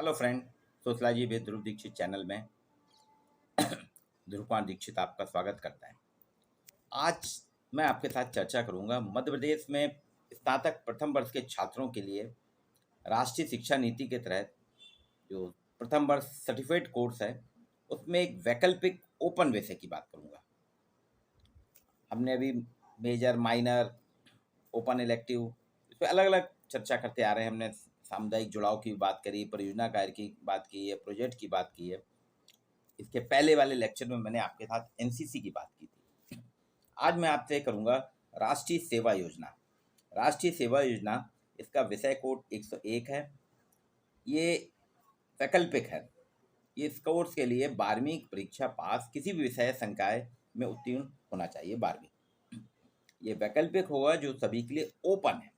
Hello friend, sociology with Dhruv Dikshit channel में ध्रुव कुमार दीक्षित आपका स्वागत करता है। आज मैं आपके साथ चर्चा करूंगा मध्य प्रदेश में स्नातक प्रथम वर्ष के छात्रों के लिए राष्ट्रीय शिक्षा नीति के तहत जो प्रथम वर्ष सर्टिफिकेट कोर्स है उसमें एक वैकल्पिक ओपन विषय की बात करूंगा। हमने अभी मेजर, माइनर, ओपन इलेक्टिव इस पर अलग अलग चर्चा करते आ रहे हैं। हमने सामुदायिक जुड़ाव की बात करी, परियोजना कार्य की बात की है, प्रोजेक्ट की बात की है। इसके पहले वाले लेक्चर में मैंने आपके साथ एनसीसी की बात की थी। आज मैं आपसे करूंगा राष्ट्रीय सेवा योजना। राष्ट्रीय सेवा योजना, इसका विषय कोड 101 है। ये वैकल्पिक है। ये इस कोर्स के लिए 12वीं परीक्षा पास किसी भी विषय संकाय में उत्तीर्ण होना चाहिए। 12वीं ये वैकल्पिक होगा जो सभी के लिए ओपन है।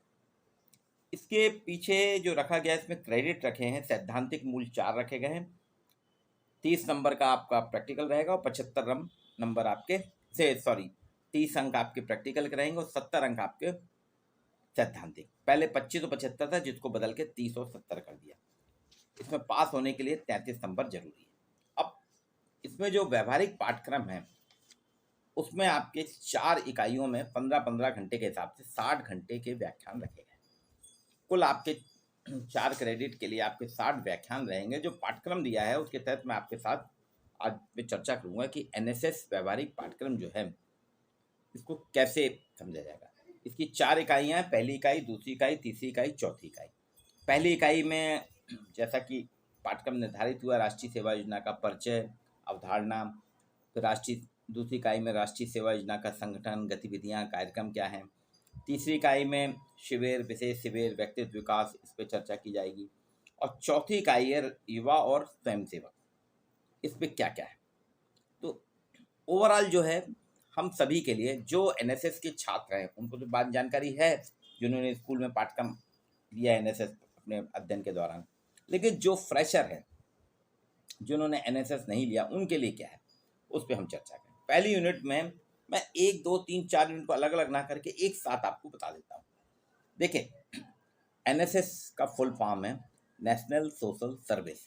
इसके पीछे जो रखा गया है, इसमें क्रेडिट रखे हैं, सैद्धांतिक मूल्य 4 रखे गए हैं। 30 नंबर का आपका प्रैक्टिकल रहेगा और 75 नंबर आपके 30 अंक आपके प्रैक्टिकल के रहेंगे और 70 अंक आपके सैद्धांतिक। पहले 25 और 75 था, जिसको बदल के 30 और 70 कर दिया। इसमें पास होने के लिए 33 नंबर जरूरी है। अब इसमें जो व्यवहारिक पाठ्यक्रम है उसमें आपके 4 इकाइयों में 15-15 घंटे के हिसाब से 60 घंटे के व्याख्यान रखे गए। कुल आपके 4 क्रेडिट के लिए आपके 60 व्याख्यान रहेंगे। जो पाठ्यक्रम दिया है उसके तहत मैं आपके साथ आज मैं चर्चा करूंगा कि एनएसएस व्यवहारिक पाठ्यक्रम जो है इसको कैसे समझा जाएगा। इसकी 4 इकाइयाँ हैं, पहली इकाई, दूसरी इकाई, तीसरी इकाई, चौथी इकाई। पहली इकाई में जैसा कि पाठ्यक्रम निर्धारित हुआ, राष्ट्रीय सेवा योजना का परिचय, अवधारणा। फिर दूसरी इकाई में राष्ट्रीय सेवा योजना का संगठन, गतिविधियाँ, कार्यक्रम क्या हैं। तीसरी इकाई में शिविर, विशेष शिविर, व्यक्तित्व विकास, इस पर चर्चा की जाएगी। और चौथी इकाई है युवा और स्वयंसेवक, इस पर क्या क्या है। तो ओवरऑल जो है हम सभी के लिए जो एनएसएस के छात्र हैं उनको तो बात जानकारी है, जिन्होंने स्कूल में पाठ्यक्रम लिया एनएसएस अपने अध्ययन के दौरान। लेकिन जो फ्रेशर है, जिन्होंने एनएसएस नहीं लिया, उनके लिए क्या है उस पर हम चर्चा करें। पहली यूनिट में मैं 1, 2, 3, 4 यूनिट को अलग अलग ना करके एक साथ आपको बता देता हूँ। देखिए, एनएसएस का फुल फॉर्म है national social service.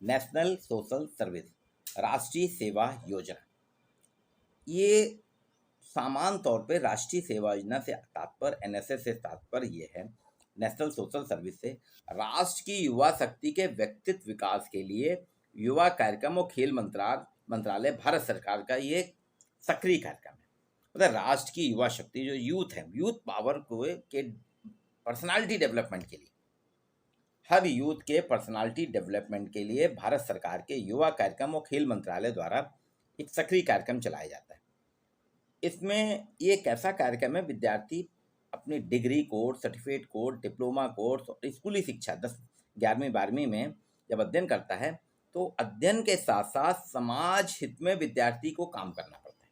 National social service, राष्ट्रीय सेवा योजना। ये सामान्य तौर पे राष्ट्रीय सेवा योजना से तात्पर्य, एनएसएस से तात्पर्य ये है, नेशनल सोशल सर्विस से राष्ट्र की युवा शक्ति के व्यक्तित्व विकास के लिए युवा कार्यक्रम और खेल मंत्रालय भारत सरकार का ये सक्रिय कार्यक्रम है। मतलब राष्ट्र की युवा शक्ति जो यूथ है, यूथ पावर को के पर्सनालिटी डेवलपमेंट के लिए, हर यूथ के पर्सनालिटी डेवलपमेंट के लिए भारत सरकार के युवा कार्यक्रम और खेल मंत्रालय द्वारा एक सक्रिय कार्यक्रम चलाया जाता है। इसमें ये एक ऐसा कार्यक्रम है, विद्यार्थी अपनी degree course, certificate course, diploma course और स्कूली शिक्षा 10, 11वीं, 12वीं में जब अध्ययन करता है तो अध्ययन के साथ साथ समाज हित में विद्यार्थी को काम करना पड़ता है।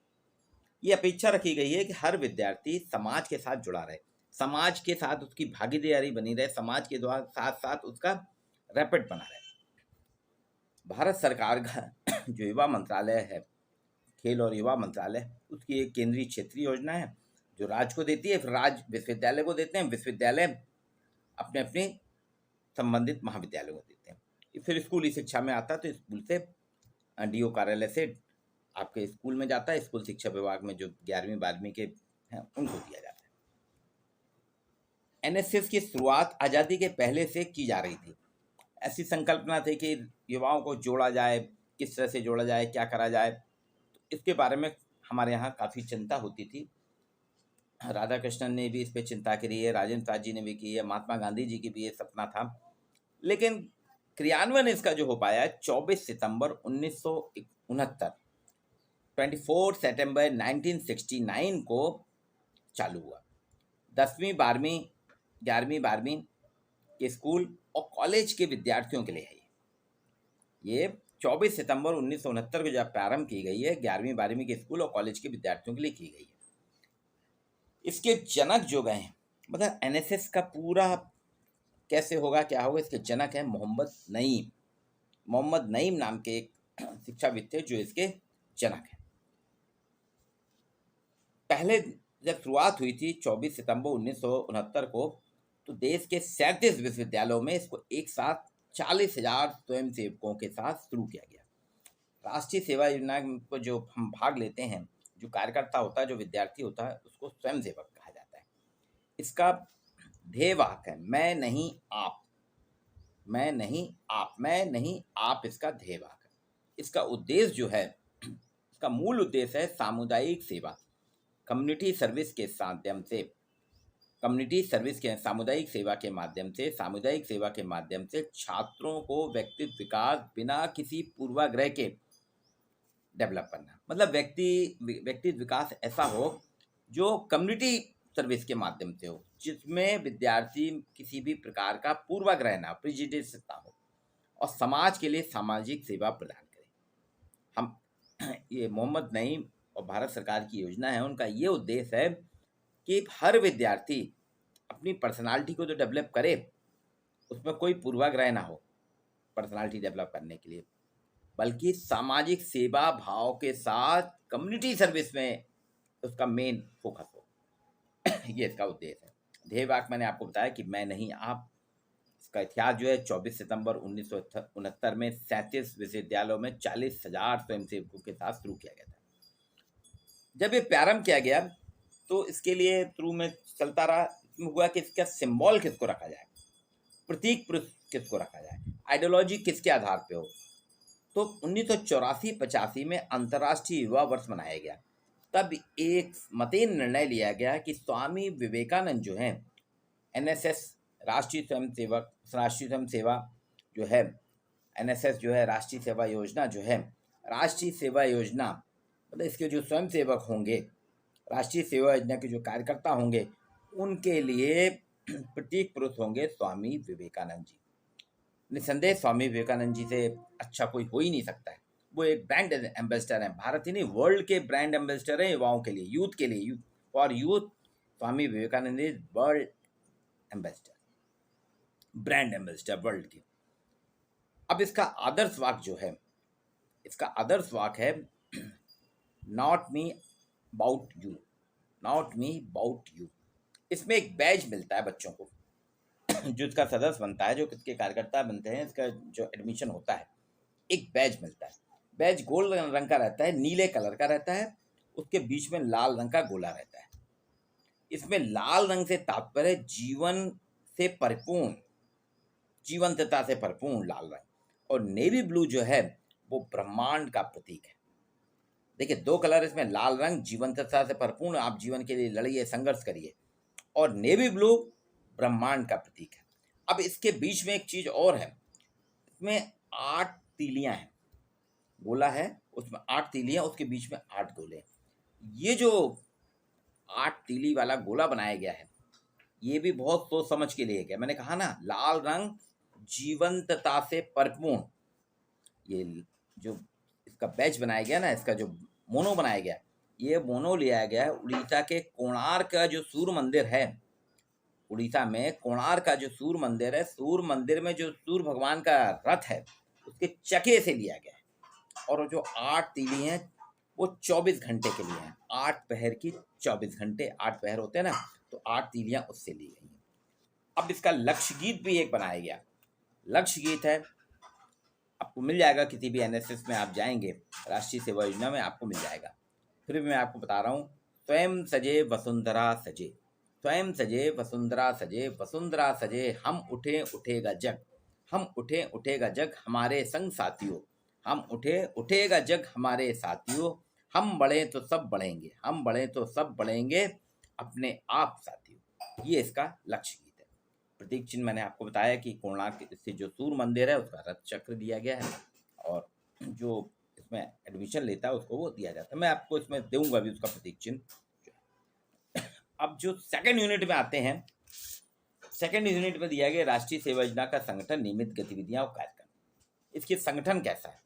ये अपेक्षा रखी गई है कि हर विद्यार्थी समाज के साथ जुड़ा रहे, समाज के साथ उसकी भागीदारी बनी रहे, समाज के द्वारा साथ साथ उसका रैपिड बना रहे। भारत सरकार का जो युवा मंत्रालय है, खेल और युवा मंत्रालय, उसकी एक केंद्रीय क्षेत्रीय योजना है जो राज्य को देती है, फिर राज्य विश्वविद्यालय को देते हैं, विश्वविद्यालय अपने अपने संबंधित महाविद्यालयों को देते हैं। फिर स्कूली शिक्षा में आता है तो स्कूल से डीओ कार्यालय से आपके स्कूल में जाता है, स्कूल शिक्षा विभाग में जो 11वीं 12वीं के हैं उनको दिया जाता है। एनएसएस की शुरुआत आज़ादी के पहले से की जा रही थी। ऐसी संकल्पना थी कि युवाओं को जोड़ा जाए, किस तरह से जोड़ा जाए, क्या करा जाए, तो इसके बारे में हमारे यहाँ काफ़ी चिंता होती थी। राधा कृष्णन ने भी इस पर चिंता करी है, राजेंद्र प्रसाद जी ने भी की है, महात्मा गांधी जी की भी ये सपना था। लेकिन क्रियान्वयन इसका जो हो पाया है 24 सितंबर 1969, 24 सितंबर 1969 को चालू हुआ। 10वीं 12वीं 11वीं 12वीं के स्कूल और कॉलेज के विद्यार्थियों के लिए है। ये 24 सितंबर 1969 को जब प्रारंभ की गई है, 11वीं 12वीं के स्कूल और कॉलेज के विद्यार्थियों के लिए की गई है। इसके जनक जो गए हैं, मतलब एनएसएस का पूरा कैसे होगा, क्या होगा, इसके जनक हैं मोहम्मद नईम। मोहम्मद नईम नाम के एक शिक्षाविद थे जो इसके जनक हैं। पहले जब शुरुआत हुई थी 24 सितंबर 1969 को, तो देश के 37 विश्वविद्यालयों में इसको एक साथ 40,000 स्वयंसेवकों के साथ शुरू किया गया। राष्ट्रीय सेवा योजना को जो हम भाग लेते हैं, जो कार्यकर्ता होता है, जो विद्यार्थी होता है, उसको स्वयंसेवक कहा जाता है। इसका ध्येय वाक्य है मैं नहीं आप, मैं नहीं आप, मैं नहीं आप, इसका ध्येय वाक्य है। इसका उद्देश्य जो है, इसका मूल उद्देश्य है सामुदायिक सेवा, कम्युनिटी सर्विस के माध्यम से, कम्युनिटी सर्विस के सामुदायिक सेवा के माध्यम से, सामुदायिक सेवा के माध्यम से छात्रों को व्यक्तित्व विकास बिना किसी पूर्वाग्रह के डेवलप करना। मतलब व्यक्तित्व विकास ऐसा हो जो कम्युनिटी सर्विस के माध्यम से हो, जिसमें विद्यार्थी किसी भी प्रकार का पूर्वाग्रह ना, प्रिजुडिस ना हो, और समाज के लिए सामाजिक सेवा प्रदान करें। हम ये मोहम्मद नईम और भारत सरकार की योजना है, उनका ये उद्देश्य है कि हर विद्यार्थी अपनी पर्सनालिटी को तो डेवलप करे, उसमें कोई पूर्वाग्रह ना हो पर्सनालिटी डेवलप करने के लिए, बल्कि सामाजिक सेवा भाव के साथ कम्युनिटी सर्विस में उसका मेन फोकस हो। ये इसका उद्देश्य है। ध्येय वाक्य मैंने आपको बताया कि मैं नहीं आप। इसका इतिहास जो है 24 सितंबर 1969 में 37 विश्वविद्यालयों में 40,000 स्वयंसेवकों के साथ शुरू किया गया था। जब ये प्रारंभ किया गया तो इसके लिए शुरू में चलता रहा, हुआ कि इसका सिंबल किसको रखा जाए, प्रतीक किसको रखा जाए, आइडियोलॉजी किसके आधार पे हो। तो 1984-85 में अंतर्राष्ट्रीय युवा वर्ष मनाया गया। तब एक मतेन निर्णय लिया गया कि स्वामी विवेकानंद जो हैं, एनएसएस राष्ट्रीय स्वयं सेवा जो है, एनएसएस जो है राष्ट्रीय सेवा योजना जो है, राष्ट्रीय सेवा योजना मतलब इसके जो स्वयं सेवक होंगे, राष्ट्रीय सेवा योजना के जो कार्यकर्ता होंगे, उनके लिए प्रतीक पुरुष होंगे स्वामी विवेकानंद जी। निसंदेह स्वामी विवेकानंद जी से अच्छा कोई हो ही नहीं सकता है। वो एक ब्रांड एम्बेसडर हैं, भारत ही नहीं वर्ल्ड के ब्रांड एम्बेसडर हैं युवाओं के लिए, यूथ के लिए, for youth. Swami Vivekananda is world ambassador, brand ambassador world के। अब इसका आदर्श वाक्य जो है, इसका आदर्श वाक्य है not me about you, not me about you. इसमें एक बैज मिलता है बच्चों को, जो इसका सदस्य बनता है, जो किसके कार्यकर्ता बनते हैं, इसका जो एडमिशन होता है, एक बैज मिलता है। बैज गोल्ड रंग का रहता है, नीले कलर का रहता है, उसके बीच में लाल रंग का गोला रहता है। इसमें लाल रंग से तात्पर्य जीवन से परिपूर्ण, जीवंतता से परिपूर्ण लाल रंग, और नेवी ब्लू जो है वो ब्रह्मांड का प्रतीक है। देखिए, दो कलर इसमें, लाल रंग जीवंतता से परिपूर्ण, आप जीवन के लिए लड़िए, संघर्ष करिए, और नेवी ब्लू ब्रह्मांड का प्रतीक है। अब इसके बीच में एक चीज और है, इसमें 8 तीलियां हैं, गोला है उसमें 8 तीलियां, उसके बीच में 8 गोले। ये जो 8 तीली वाला गोला बनाया गया है, ये भी बहुत सोच समझ के लिए गया। मैंने कहा ना, लाल रंग जीवंतता से परिपूर्ण। ये जो इसका बैच बनाया गया ना, इसका जो मोनो बनाया गया, ये मोनो लिया गया है उड़ीसा के कोणार्क का जो सूर्य मंदिर है। उड़ीसा में कोणार्क का जो सूर्य मंदिर है, सूर्य मंदिर में जो सूर्य भगवान का रथ है, उसके चके से लिया गया है। और जो 8 तीली हैं वो 24 घंटे के लिए हैं, 8 पहर की 24 घंटे, 8 पहर होते हैं ना, तो 8 तीलियां उससे ली गई हैं। अब इसका लक्ष्य गीत भी एक बनाया गया, लक्ष्य गीत है, आपको मिल जाएगा किसी भी एनएसएस में आप जाएंगे, राष्ट्रीय सेवा योजना में आपको मिल जाएगा। फिर भी मैं आपको बता रहा हूँ, स्वयं सजे वसुंधरा सजे, स्वयं सजे वसुंधरा सजे, वसुंधरा सजे हम उठे उठेगा जग, हम उठे उठेगा जग हमारे संग साथियों, हम उठे उठेगा जग हमारे साथियों, हम बढ़े तो सब बढ़ेंगे, हम बढ़े तो सब बढ़ेंगे अपने आप साथियों। ये इसका लक्ष्य गीत है। प्रतीक चिन्ह मैंने आपको बताया कि कोणार्क से जो सूर्य मंदिर है उसका रथ चक्र दिया गया है, और जो इसमें एडमिशन लेता है उसको वो दिया जाता है। मैं आपको इसमें दूंगा भी उसका प्रतीक चिन्ह। अब जो सेकंड यूनिट में आते हैं, सेकंड यूनिट में दिया गया राष्ट्रीय सेवा योजना का संगठन, नियमित गतिविधियां और कार्यक्रम। इसके संगठन कैसा है?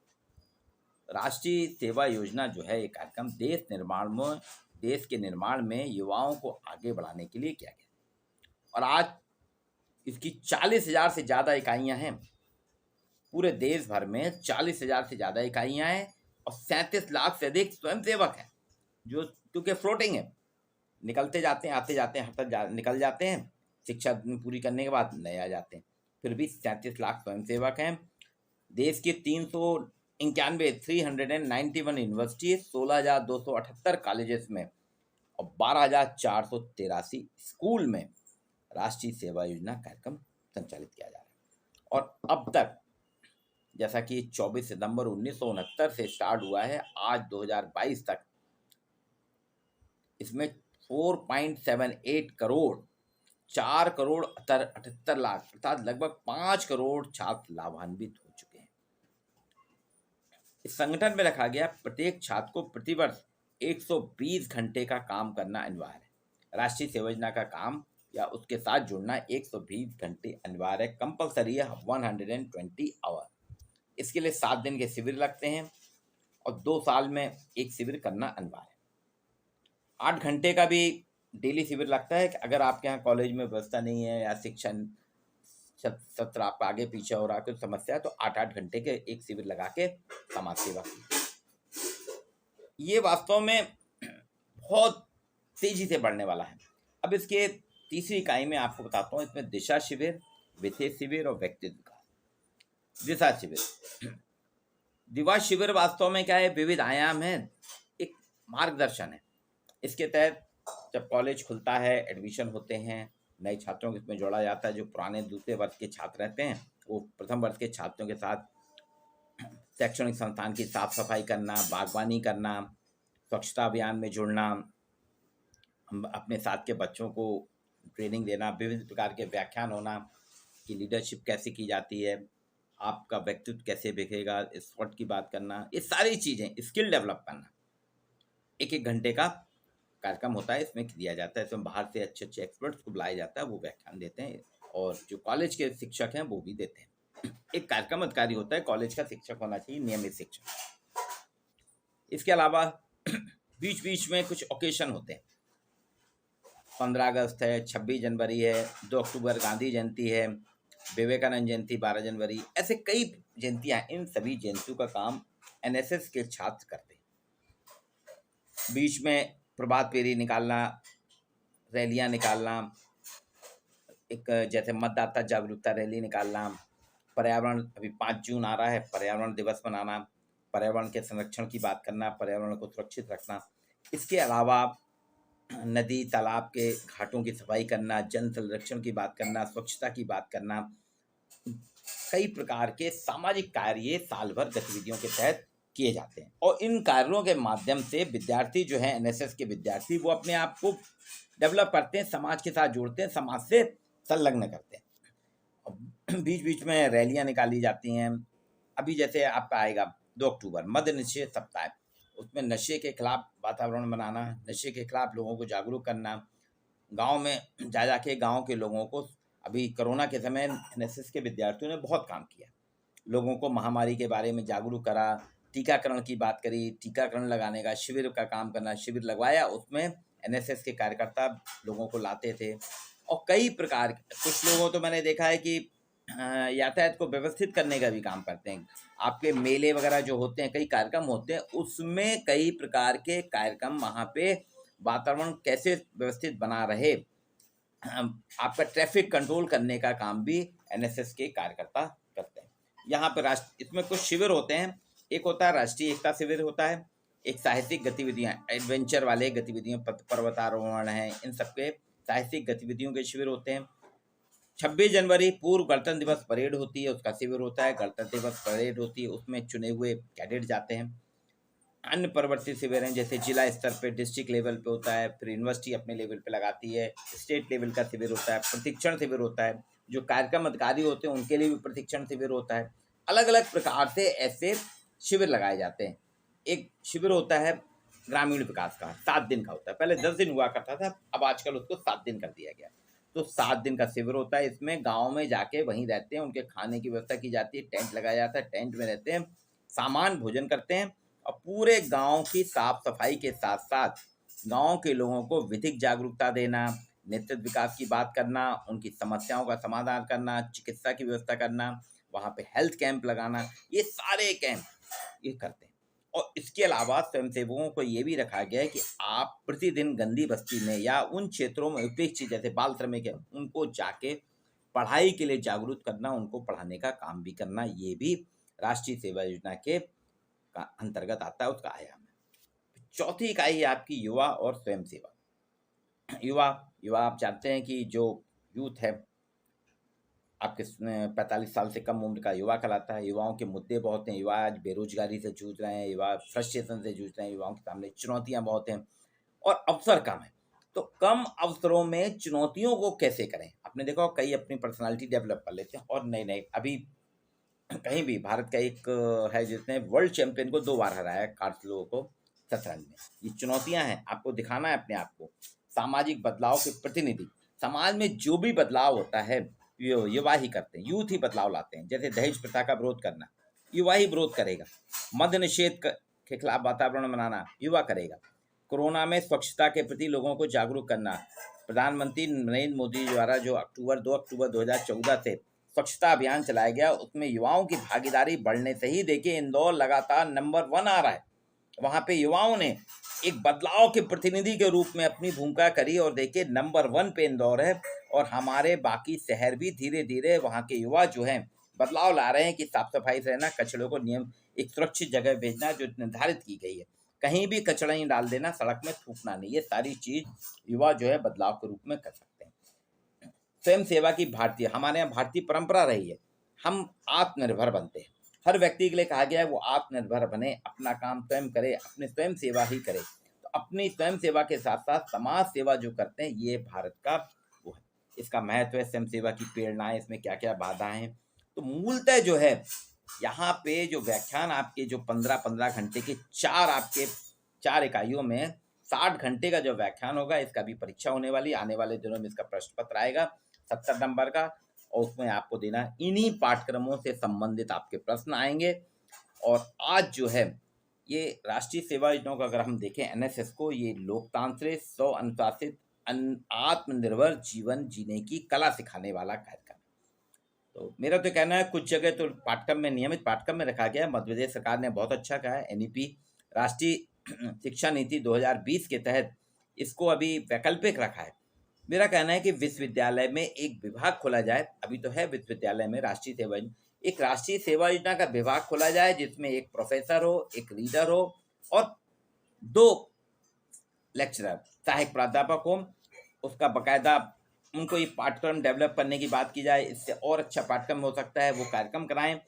राष्ट्रीय सेवा योजना जो है, ये कार्यक्रम देश के निर्माण में युवाओं को आगे बढ़ाने के लिए किया गया, और आज इसकी 40,000 से ज़्यादा इकाइयां हैं। पूरे देश भर में 40,000 से ज़्यादा इकाइयां हैं, और 37 लाख से अधिक स्वयंसेवक हैं, जो क्योंकि फ्लोटिंग है, निकलते जाते हैं, आते जाते हैं, निकल जाते हैं, शिक्षा पूरी करने के बाद नए आ जाते हैं, फिर भी 37 लाख स्वयंसेवक हैं। देश के 391 यूनिवर्सिटी, 16,278 कॉलेजेस में और 12,483 स्कूल में राष्ट्रीय सेवा योजना कार्यक्रम संचालित किया जा रहा है। और अब तक, जैसा कि 24 सितंबर 1969 से स्टार्ट हुआ है, आज 2022 तक इसमें 4.78 करोड़ 4,78 लाख अर्थात लगभग 5 करोड़ छात्र लाभान्वित हो चुके हैं। इस संगठन में रखा गया प्रत्येक छात्र को प्रतिवर्ष 120 घंटे का काम करना अनिवार्य है। राष्ट्रीय सेवा योजना का काम या उसके साथ जुड़ना 120 घंटे अनिवार्य है, कंपलसरी है, 120 आवर। इसके लिए 7 दिन के शिविर लगते हैं और 2 साल में एक शिविर करना अनिवार्य है। 8 घंटे का भी डेली शिविर लगता है कि अगर आपके यहाँ कॉलेज में व्यवस्था नहीं है या शिक्षण सत्र आपका आगे पीछे हो रहा है, कोई समस्या है, तो 8-8 घंटे के एक शिविर लगा के समाज सेवा की। ये वास्तव में बहुत तेजी से बढ़ने वाला है। अब इसके तीसरी इकाई में आपको बताता हूँ, इसमें दिशा शिविर, विशेष शिविर और व्यक्तित्व विकास। दिशा शिविर, दिशा शिविर वास्तव में क्या है, विविध आयाम है, एक मार्गदर्शन है। इसके तहत जब कॉलेज खुलता है, एडमिशन होते हैं, नए छात्रों को इसमें जोड़ा जाता है। जो पुराने दूसरे वर्ष के छात्र रहते हैं वो प्रथम वर्ष के छात्रों के साथ शैक्षणिक संस्थान की साफ सफाई करना, बागवानी करना, स्वच्छता अभियान में जुड़ना, अपने साथ के बच्चों को ट्रेनिंग देना, विविध प्रकार के व्याख्यान होना कि लीडरशिप कैसे की जाती है, आपका व्यक्तित्व कैसे दिखेगा, स्पॉट की बात करना, ये सारी चीज़ें, स्किल डेवलप करना। 1-1 घंटे का कार्यक्रम होता है, इसमें दिया जाता है। इसमें बाहर से अच्छे अच्छे एक्सपर्ट्स को बुलाया जाता है, वो व्याख्यान देते हैं और जो कॉलेज के शिक्षक हैं वो भी देते हैं। एक कार्यक्रम अधिकारी होता है, कॉलेज का शिक्षक होना चाहिए, नियमित शिक्षक। इसके अलावा बीच बीच में कुछ ओकेशन होते हैं, 15 अगस्त है, 26 जनवरी है, 2 अक्टूबर गांधी जयंती है, विवेकानंद जयंती 12 जनवरी, ऐसे कई जयंतियाँ। इन सभी जयंतियों का काम एनएसएस के छात्र करते हैं। बीच में प्रभात फेरी निकालना, रैलियां निकालना, एक जैसे मतदाता जागरूकता रैली निकालना, पर्यावरण, अभी 5 जून आ रहा है, पर्यावरण दिवस मनाना, पर्यावरण के संरक्षण की बात करना, पर्यावरण को सुरक्षित रखना। इसके अलावा नदी तालाब के घाटों की सफाई करना, जल संरक्षण की बात करना, स्वच्छता की बात करना, कई प्रकार के सामाजिक कार्य साल भर गतिविधियों के तहत किए जाते हैं। और इन कार्यों के माध्यम से विद्यार्थी जो हैं, एनएसएस के विद्यार्थी, वो अपने आप को डेवलप करते हैं, समाज के साथ जुड़ते हैं, समाज से संलग्न करते हैं। बीच बीच में रैलियां निकाली जाती हैं। अभी जैसे आपका आएगा 2 अक्टूबर मद्य निषेध सप्ताह, उसमें नशे के खिलाफ वातावरण बनाना, नशे के खिलाफ लोगों को जागरूक करना, गांव में जा जाके गांव के लोगों को, अभी कोरोना के समय एनएसएस के विद्यार्थियों ने बहुत काम किया, लोगों को महामारी के बारे में जागरूक करा, टीकाकरण की बात करी, टीकाकरण लगाने का शिविर का काम करना, शिविर लगवाया, उसमें एनएसएस के कार्यकर्ता लोगों को लाते थे। और कई प्रकार, कुछ लोगों तो मैंने देखा है कि यातायात को व्यवस्थित करने का भी काम करते हैं। आपके मेले वगैरह जो होते हैं, कई कार्यक्रम होते हैं, उसमें कई प्रकार के कार्यक्रम, वहाँ पे वातावरण कैसे व्यवस्थित बना रहे, आपका ट्रैफिक कंट्रोल करने का काम भी एनएसएस के कार्यकर्ता करते हैं। यहाँ पर इसमें कुछ शिविर होते हैं। एक होता है राष्ट्रीय एकता शिविर होता है, एक साहित्यिक गतिविधियाँ, एडवेंचर वाले गतिविधियाँ, पर्वतारोहण हैं, इन सबके साहित्यिक गतिविधियों के शिविर होते हैं। 26 जनवरी पूर्व गणतंत्र दिवस परेड होती है, उसका शिविर होता है। गणतंत्र दिवस परेड होती है, उसमें चुने हुए कैडेट जाते हैं। अन्य प्रवर्तित शिविर हैं, जैसे जिला स्तर पे, डिस्ट्रिक्ट लेवल पे होता है, फिर यूनिवर्सिटी अपने लेवल पे लगाती है, स्टेट लेवल का शिविर होता है, प्रशिक्षण शिविर होता है, जो कार्यक्रम अधिकारी होते हैं उनके लिए भी प्रशिक्षण शिविर होता है। अलग अलग प्रकार से ऐसे शिविर लगाए जाते हैं। एक शिविर होता है ग्रामीण विकास का, 7 दिन का होता है, पहले 10 दिन हुआ करता था, अब आजकल उसको 7 दिन कर दिया गया। तो 7 दिन का शिविर होता है। इसमें गाँव में जाके वहीं रहते हैं, उनके खाने की व्यवस्था की जाती है, टेंट लगाया जाता है, टेंट में रहते हैं, सामान भोजन करते हैं और पूरे गांव की साफ सफाई के साथ साथ गांव के लोगों को विधिक जागरूकता देना, नेतृत्व विकास की बात करना, उनकी समस्याओं का समाधान करना, चिकित्सा की व्यवस्था करना, वहाँ पे हेल्थ कैंप लगाना, ये सारे कैंप ये करते हैं। और इसके अलावा स्वयंसेवकों को ये भी रखा गया है कि आप प्रतिदिन गंदी बस्ती में या उन क्षेत्रों में उपेक्षित, जैसे बाल श्रमिक है, उनको जाके पढ़ाई के लिए जागरूक करना, उनको पढ़ाने का काम भी करना, ये भी राष्ट्रीय सेवा योजना के अंतर्गत आता है, उसका आयाम है। चौथी इकाई है आपकी युवा और स्वयं सेवा। युवा युवा आप जानते हैं कि जो यूथ है आपके 45 साल से कम उम्र का युवा कहलाता है। युवाओं के मुद्दे बहुत हैं। युवा आज बेरोजगारी से जूझ रहे हैं, युवा फ्रस्ट्रेशन से जूझ रहे हैं, युवाओं के सामने चुनौतियां बहुत हैं और अवसर कम है। तो कम अवसरों में चुनौतियों को कैसे करें? आपने देखा कई अपनी पर्सनालिटी डेवलप कर लेते हैं और नए नए, अभी कहीं भी भारत का एक है जिसने वर्ल्ड चैंपियन को 2 बार हराया है, कार्लो को शतरंज में। ये चुनौतियां हैं, आपको दिखाना है अपने आप को। सामाजिक बदलाव के प्रतिनिधि, समाज में जो भी बदलाव होता है युवा ही करते हैं, यूथ ही बदलाव लाते हैं। जैसे दहेज प्रथा का विरोध करना, युवा ही विरोध करेगा। मद्य निषेध के खिलाफ वातावरण बनाना, युवा करेगा। कोरोना में स्वच्छता के प्रति लोगों को जागरूक करना, प्रधानमंत्री नरेंद्र मोदी द्वारा जो 2 अक्टूबर 2014 से स्वच्छता अभियान चलाया गया, उसमें युवाओं की भागीदारी बढ़ने से ही देखिए इंदौर लगातार नंबर 1 आ रहा है। वहाँ पे युवाओं ने एक बदलाव के प्रतिनिधि के रूप में अपनी भूमिका करी और देखिए नंबर 1 पे इंदौर है। और हमारे बाकी शहर भी धीरे धीरे वहाँ के युवा जो हैं बदलाव ला रहे हैं कि साफ सफाई से रहना, कचड़े को नियम एक सुरक्षित जगह भेजना जो निर्धारित की गई है, कहीं भी कचड़ा नहीं डाल देना, सड़क में थूकना नहीं, ये सारी चीज युवा जो है बदलाव के रूप में कर सकते हैं। स्वयं सेवा की भारतीय, हमारे यहाँ भारतीय परंपरा रही है, हम आत्मनिर्भर बनते हैं। हर व्यक्ति के लिए कहा गया है वो आत्मनिर्भर बने, अपना काम स्वयं करे, अपने स्वयं सेवा ही करे। तो अपनी स्वयं सेवा के साथ साथ समाज सेवा जो करते हैं, ये भारत का वो है, इसका महत्व है। स्वयं सेवा की प्रेरणाएं, इसमें क्या क्या बाधाएं हैं। तो मूलतः जो है यहाँ पे जो व्याख्यान आपके जो 15-15 घंटे के 4 इकाइयों में 60 घंटे का जो व्याख्यान होगा, इसका भी परीक्षा होने वाली, आने वाले दिनों में इसका प्रश्न पत्र आएगा 70 नंबर का, और उसमें आपको देना इन्हीं पाठ्यक्रमों से संबंधित आपके प्रश्न आएंगे। और आज जो है ये राष्ट्रीय सेवा योजना का अगर हम देखें एनएसएस को, ये लोकतांत्रिक स्व अनुशासित आत्मनिर्भर जीवन जीने की कला सिखाने वाला कार्यक्रम। तो मेरा तो कहना है कुछ जगह तो पाठ्यक्रम में, नियमित पाठ्यक्रम में रखा गया है। मध्य प्रदेश सरकार ने बहुत अच्छा कहा है। एनईपी राष्ट्रीय शिक्षा नीति 2020 के तहत इसको अभी वैकल्पिक रखा है। मेरा कहना है कि विश्वविद्यालय में एक विभाग खोला जाए, अभी तो है विश्वविद्यालय में राष्ट्रीय सेवा, एक राष्ट्रीय सेवा योजना का विभाग खोला जाए जिसमें एक प्रोफेसर हो, एक रीडर हो और 2 लेक्चरर सहायक प्राध्यापक हो। उसका बकायदा उनको ये पाठ्यक्रम डेवलप करने की बात की जाए, इससे और अच्छा पाठ्यक्रम हो सकता है, वो कार्यक्रम कराएं।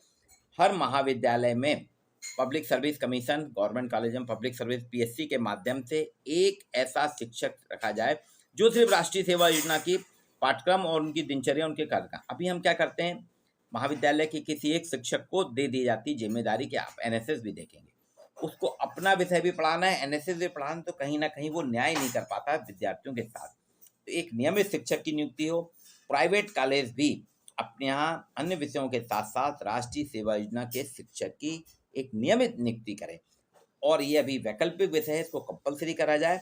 हर महाविद्यालय में public service commission, government college में पब्लिक सर्विस पीएससी के माध्यम से एक ऐसा शिक्षक रखा जाए जो सिर्फ राष्ट्रीय सेवा योजना की पाठ्यक्रम और उनकी दिनचर्या, उनके कार्यक्रम। अभी हम क्या करते हैं, महाविद्यालय के किसी एक शिक्षक को दे दी जाती जिम्मेदारी कि आप एनएसएस भी देखेंगे, उसको अपना विषय भी पढ़ाना है, एनएसएस भी पढ़ाना, तो कहीं ना कहीं वो न्याय नहीं कर पाता विद्यार्थियों के साथ। तो एक नियमित शिक्षक की नियुक्ति हो। प्राइवेट कॉलेज भी अपने यहाँ अन्य विषयों के साथ साथ राष्ट्रीय सेवा योजना के शिक्षक की एक नियमित नियुक्ति करें। और ये अभी वैकल्पिक विषय है, इसको कंपलसरी करा जाए,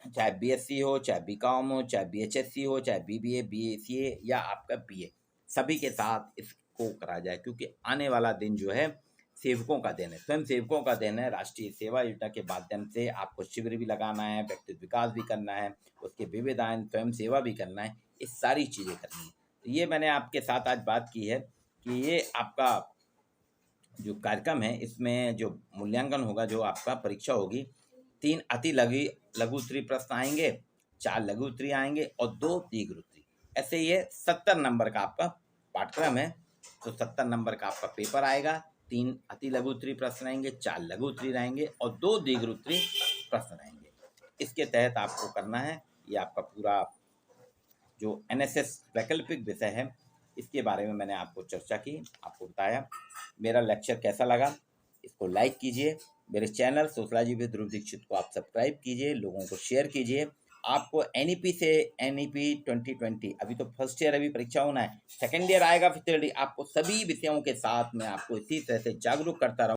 चाहे बीएससी हो, चाहे बीकॉम हो, चाहे बीएचएससी हो, चाहे बीबीए, बीएसीए या आपका बीए, सभी के साथ इसको करा जाए। क्योंकि आने वाला दिन जो है सेवकों का दिन है, स्वयं सेवकों का दिन है। राष्ट्रीय सेवा योजना के माध्यम से आपको शिविर भी लगाना है, व्यक्तित्व विकास भी करना है, उसके विविधाएं स्वयं सेवा भी करना है, ये सारी चीज़ें करनी है। तो ये मैंने आपके साथ आज बात की है कि ये आपका जो कार्यक्रम है इसमें जो मूल्यांकन होगा, जो आपका परीक्षा होगी, 3 अति लघु उत्तरीय प्रश्न आएंगे, 4 लघु उत्तरीय आएंगे और 2 दीर्घ उत्तरीय। ऐसे ये 70 नंबर का आपका पाठ्यक्रम है। तो 70 नंबर का आपका पेपर आएगा, 3 अति लघु उत्तरीय प्रश्न आएंगे, 4 लघु उत्तरीय रहेंगे और 2 दीर्घ उत्तरीय प्रश्न रहेंगे। इसके तहत आपको करना है, ये आपका पूरा जो एनएसएस वैकल्पिक विषय है इसके बारे में मैंने आपको चर्चा की, आपको बताया। मेरा लेक्चर कैसा लगा, इसको लाइक कीजिए, मेरे channel sociology with Dhruv Dixit को आप सब्सक्राइब कीजिए, लोगों को शेयर कीजिए। आपको एनईपी से एनईपी 2020, अभी तो फर्स्ट ईयर अभी परीक्षा होना है, सेकेंड ईयर आएगा, फिर थर्ड ईयर, आपको सभी विषयों के साथ मैं आपको इसी तरह से जागरूक करता रहूँ।